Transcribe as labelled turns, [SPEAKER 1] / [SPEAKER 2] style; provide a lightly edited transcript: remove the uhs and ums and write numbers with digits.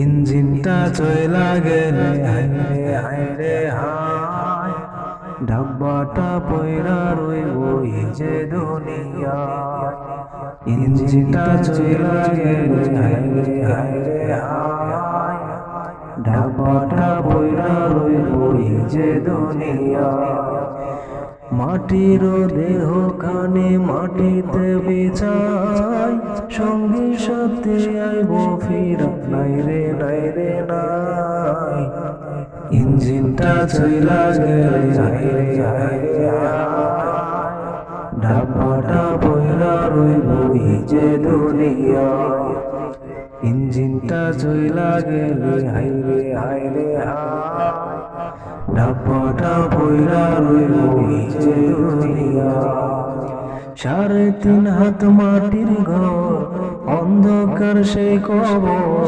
[SPEAKER 1] ইঞ্জিনটা চইলা গেলে হায়রে হায়রে হায়, ডাব্বাটা পয়রা রইব এই যে দুনিয়া। ইঞ্জিনটা চইলা গেলে হায়রে হায়রে হায়, ডাব্বাটা পয়রা রইব এই যে দুনিয়া। মাটির দেহ খানে মাটিতে বিছাই, সঙ্গী সাথে আইব ফিরা নাই রে নাই রে নাই। ইঞ্জিনটা চইলা গেলে হায়রে হায়রে হায়, ডাব্বাটা পয়রা রইব এই যে দুনিয়া। ইঞ্জিনটা চইলা গেলে হায়রে হায়রে হায়, ডাব্বাটা পয়রা রইব এই যে দুনিয়া। 3.5 হাত মাটির ঘর, অন্ধকার সেই কবর।